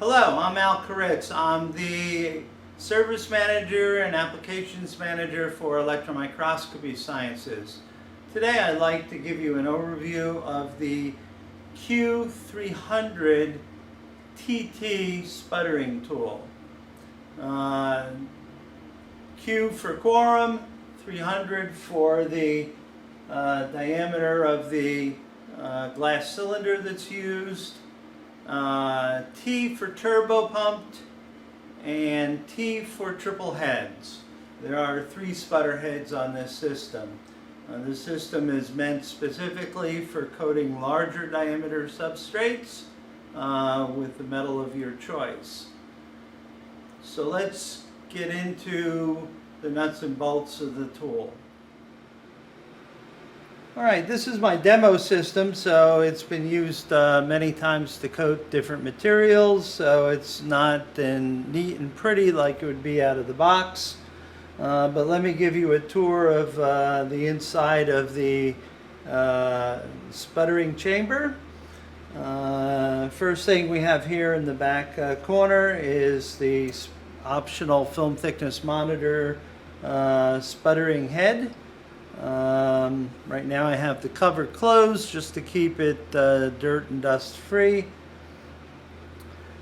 Hello, I'm Al Koritz. I'm the Service Manager and Applications Manager for Electron Microscopy Sciences. Today I'd like to give you an overview of the Q300TT sputtering tool. Q for quorum, 300 for the diameter of the glass cylinder that's used, T for turbo pumped, and T for triple heads. There are 3 sputter heads on this system. This system is meant specifically for coating larger diameter substrates with the metal of your choice. So let's get into the nuts and bolts of the tool. Alright, this is my demo system, so it's been used many times to coat different materials, so it's not neat and pretty like it would be out of the box. But let me give you a tour of the inside of the sputtering chamber. First thing we have here in the back corner is the optional film thickness monitor sputtering head. Right now I have the cover closed just to keep it dirt and dust free.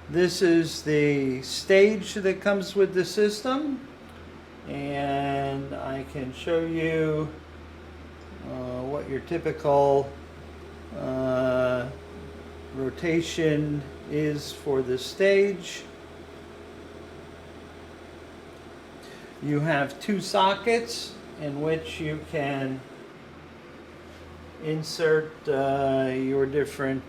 This is the stage that comes with the system, and I can show you what your typical rotation is for the stage. You have 2 sockets in which you can insert your different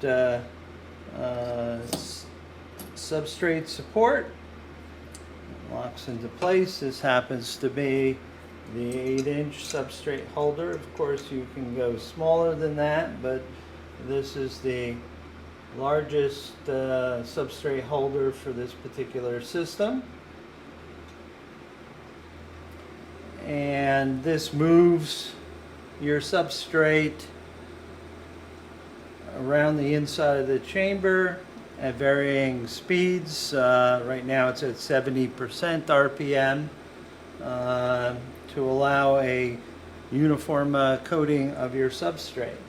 substrate support. It locks into place. This happens to be the 8-inch substrate holder. Of course, you can go smaller than that, but this is the largest substrate holder for this particular system. And this moves your substrate around the inside of the chamber at varying speeds. Right now it's at 70% RPM to allow a uniform coating of your substrate.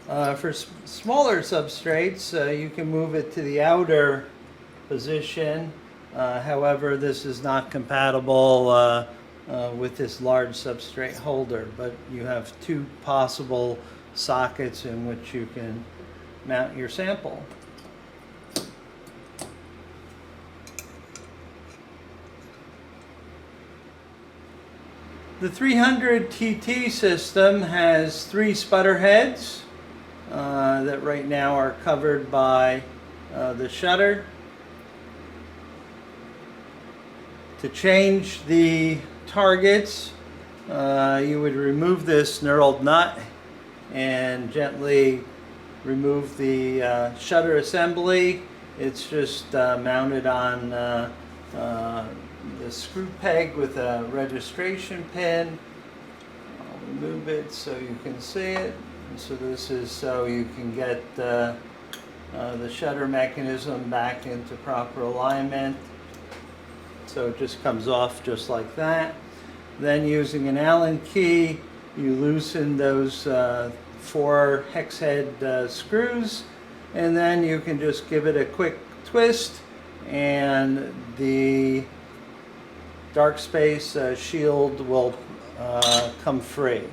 For smaller substrates, you can move it to the outer position. However, this is not compatible with this large substrate holder, but you have 2 possible sockets in which you can mount your sample. The 300TT system has 3 sputter heads that right now are covered by the shutter. To change the targets, you would remove this knurled nut and gently remove the shutter assembly. It's just mounted on the screw peg with a registration pin. I'll remove it so you can see it. And so this is so you can get the shutter mechanism back into proper alignment. So it just comes off just like that. Then using an Allen key, you loosen those 4 hex head screws, and then you can just give it a quick twist and the dark space shield will come free.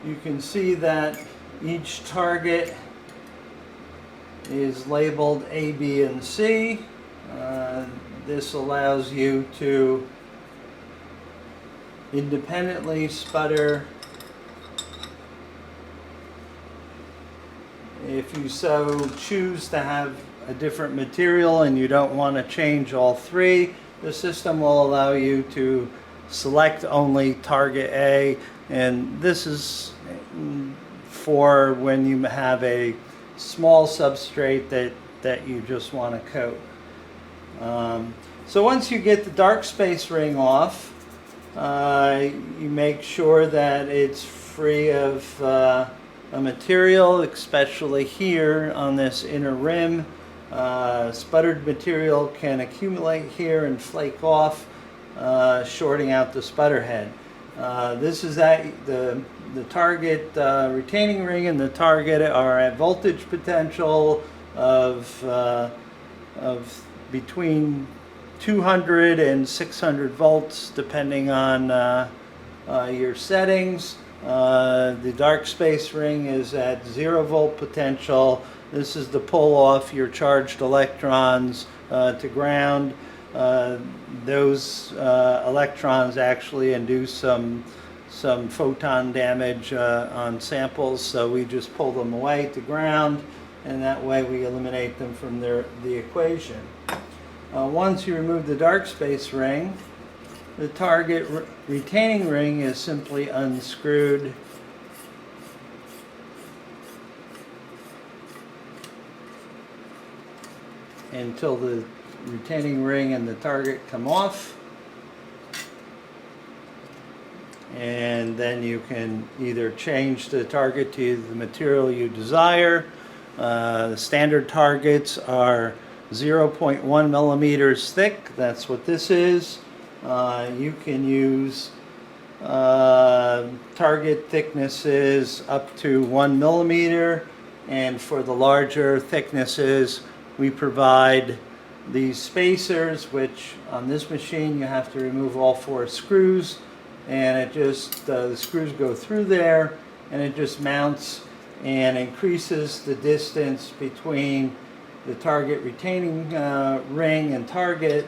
You can see that each target is labeled A, B, and C. This allows you to independently sputter if you so choose to have a different material and you don't want to change all 3. The system will allow you to select only target A, and this is for when you have a small substrate that you just want to coat. So once you get the dark space ring off, you make sure that it's free of a material, especially here on this inner rim. Sputtered material can accumulate here and flake off, shorting out the sputter head. This is at the target retaining ring and the target are at voltage potential of between 200 and 600 volts depending on your settings. The dark space ring is at 0 volt potential. This is to pull off your charged electrons to ground. Those electrons actually induce some photon damage on samples, so we just pull them away to ground, and that way we eliminate them from the equation. Once you remove the dark space ring, the target retaining ring is simply unscrewed until the retaining ring and the target come off, and then you can either change the target to the material you desire. The standard targets are 0.1 millimeters thick. That's what this is. You can use target thicknesses up to 1 millimeter, and for the larger thicknesses we provide these spacers, which on this machine you have to remove all 4 screws, and it just the screws go through there and it just mounts and increases the distance between the target retaining ring and target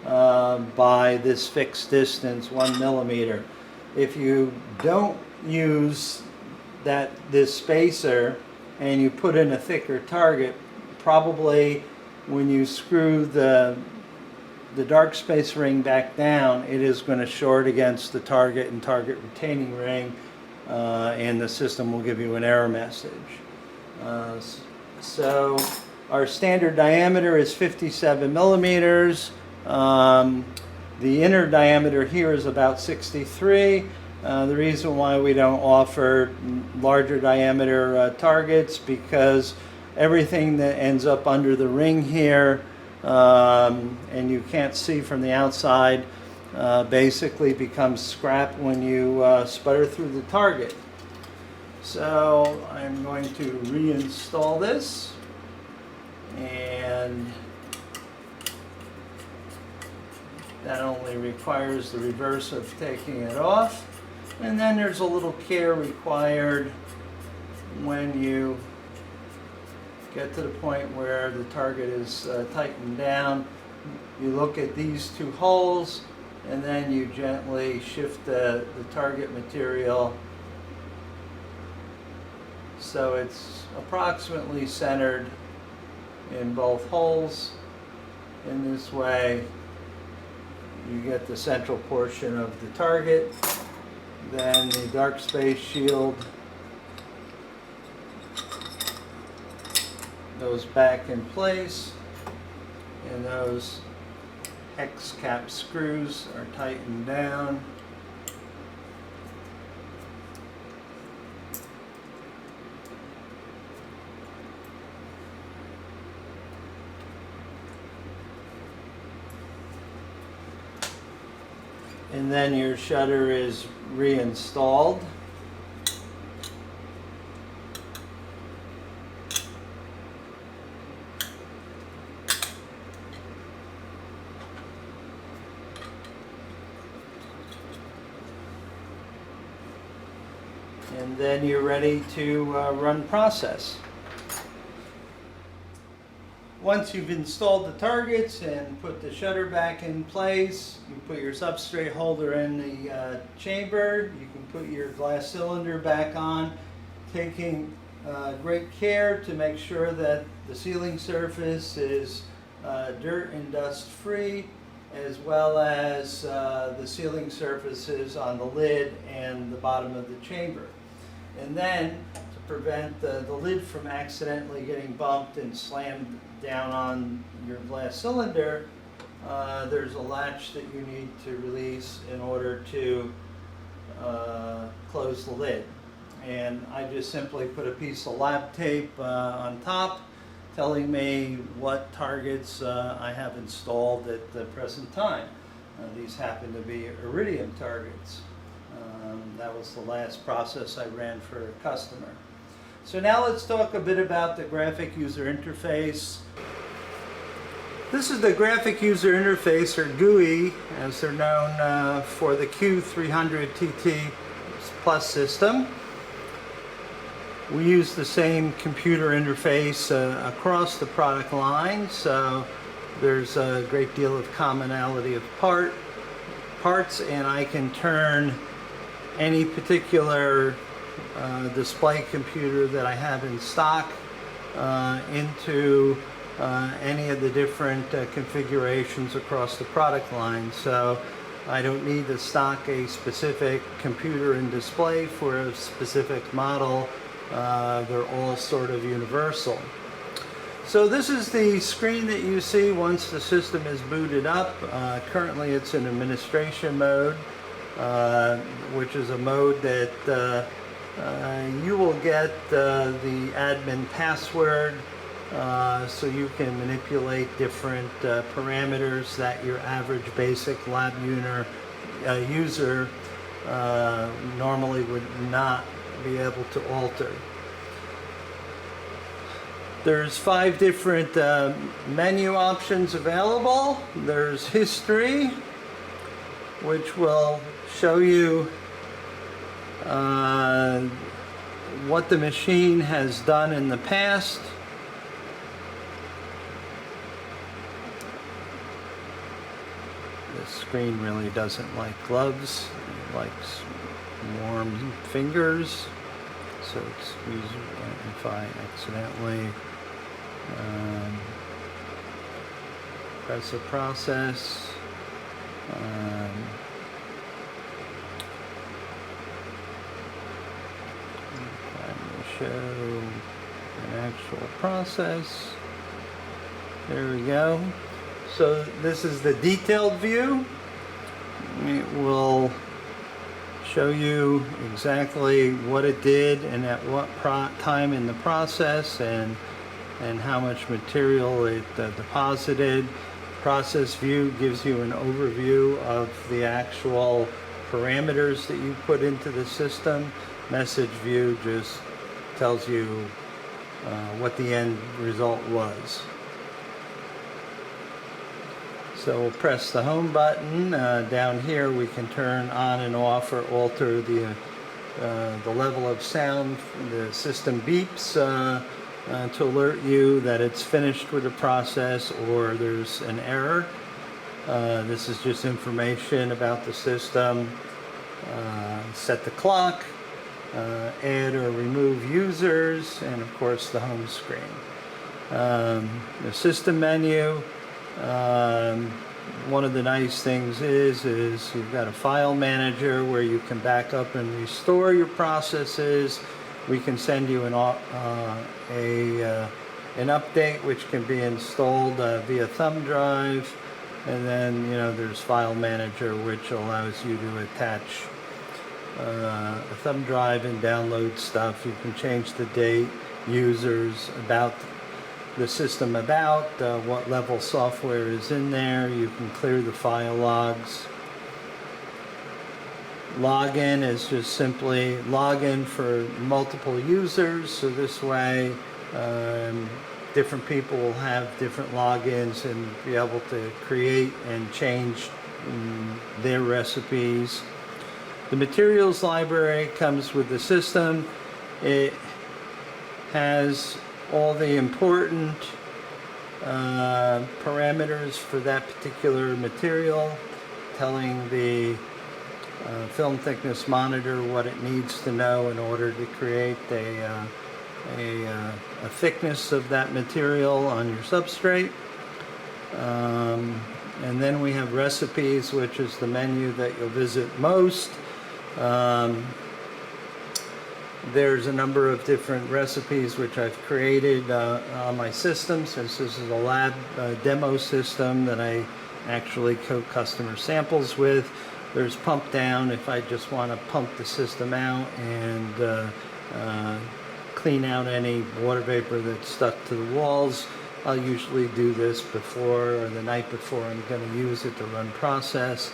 by this fixed distance, 1 millimeter. If you don't use this spacer and you put in a thicker target, probably when you screw the dark space ring back down, it is going to short against the target and target retaining ring, and the system will give you an error message. So our standard diameter is 57 millimeters. The inner diameter here is about 63. The reason why we don't offer larger diameter targets, because everything that ends up under the ring here and you can't see from the outside basically becomes scrap when you sputter through the target. So I'm going to reinstall this, and that only requires the reverse of taking it off, and then there's a little care required when you get to the point where the target is tightened down. You look at these 2 holes, and then you gently shift the target material so it's approximately centered in both holes. In this way you get the central portion of the target. Then the dark space shield goes back in place, and those hex cap screws are tightened down. And then your shutter is reinstalled. And then you're ready to run process. Once you've installed the targets and put the shutter back in place, you put your substrate holder in the chamber, you can put your glass cylinder back on, taking great care to make sure that the sealing surface is dirt and dust free, as well as the sealing surfaces on the lid and the bottom of the chamber. And then, to prevent the lid from accidentally getting bumped and slammed down on your glass cylinder, there's a latch that you need to release in order to close the lid. And I just simply put a piece of lab tape on top telling me what targets I have installed at the present time. These happen to be iridium targets. That was the last process I ran for a customer. So now let's talk a bit about the graphic user interface. This is the graphic user interface, or GUI, as they're known, for the Q300TT Plus system. We use the same computer interface across the product line, so there's a great deal of commonality of parts, and I can turn any particular display computer that I have in stock into any of the different configurations across the product line. So I don't need to stock a specific computer and display for a specific model. They're all sort of universal. So this is the screen that you see once the system is booted up. Currently it's in administration mode, which is a mode that you will get the admin password, so you can manipulate different parameters that your average basic lab user normally would not be able to alter. There's 5 different menu options available. There's history, which will show you what the machine has done in the past. This screen really doesn't like gloves. It likes warm fingers. So excuse me if I accidentally press a process. Show an actual process. There we go. So this is the detailed view. It will show you exactly what it did and at what time in the process, and how much material it deposited. Process view gives you an overview of the actual parameters that you put into the system. Message view just tells you what the end result was. So we'll press the home button. Down here we can turn on and off or alter the level of sound. The system beeps to alert you that it's finished with the process or there's an error. This is just information about the system. Set the clock. Add or remove users, and of course the home screen. The system menu, one of the nice things is you've got a file manager where you can back up and restore your processes. We can send you an update which can be installed via thumb drive, and then there's file manager which allows you to attach a thumb drive and download stuff. You can change the date, users, about the system, about what level software is in there. You can clear the file logs. Login is just simply login for multiple users, so this way different people will have different logins and be able to create and change their recipes. The materials library comes with the system. It has all the important parameters for that particular material, telling the film thickness monitor what it needs to know in order to create a thickness of that material on your substrate. And then we have recipes, which is the menu that you'll visit most. There's a number of different recipes which I've created on my system, since this is a lab demo system that I actually coat customer samples with. There's pump down if I just want to pump the system out and clean out any water vapor that's stuck to the walls. I'll usually do this before or the night before I'm going to use it to run process,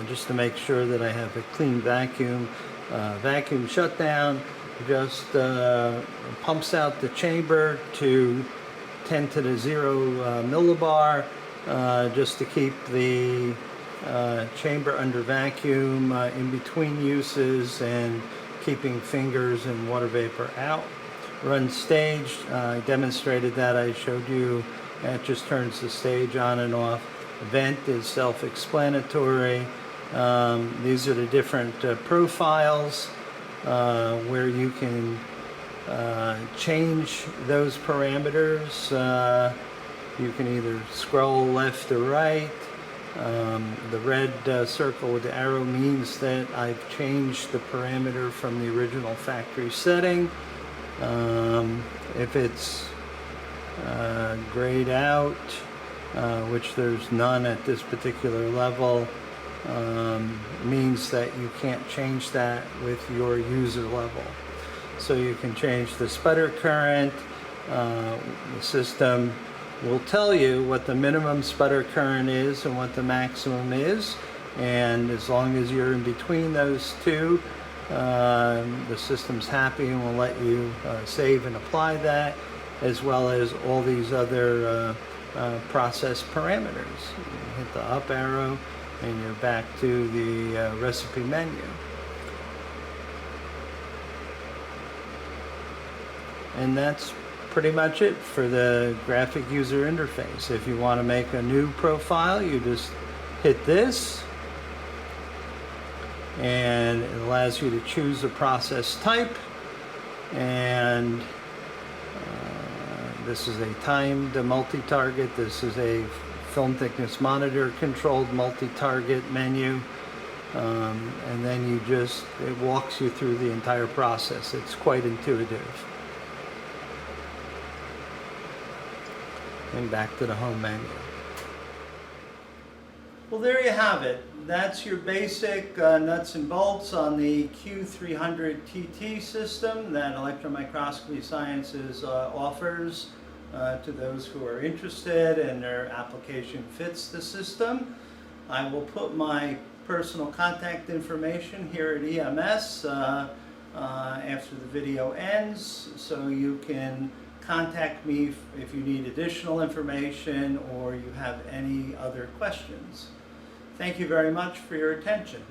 just to make sure that I have a clean vacuum. Vacuum shutdown just pumps out the chamber to 10 to the 0 millibar, just to keep the chamber under vacuum in between uses and keeping fingers and water vapor out. Run stage, I demonstrated that. I showed you that just turns the stage on and off. Vent is self-explanatory. These are the different profiles where you can change those parameters. You can either scroll left or right. The red circle with the arrow means that I've changed the parameter from the original factory setting. If it's grayed out, which there's none at this particular level, means that you can't change that with your user level. So you can change the sputter current. The system will tell you what the minimum sputter current is and what the maximum is, and as long as you're in between those two, the system's happy and will let you save and apply that, as well as all these other process parameters. You hit the up arrow and you're back to the recipe menu. And that's pretty much it for the graphic user interface. If you want to make a new profile, you just hit this, and it allows you to choose a process type. And this is a timed multi-target. This is a film thickness monitor controlled multi-target menu. And then it walks you through the entire process. It's quite intuitive. And back to the home menu. Well, there you have it. That's your basic nuts and bolts on the Q300TT system that Electron Microscopy Sciences offers to those who are interested and their application fits the system. I will put my personal contact information here at EMS after the video ends, so you can contact me if you need additional information or you have any other questions. Thank you very much for your attention.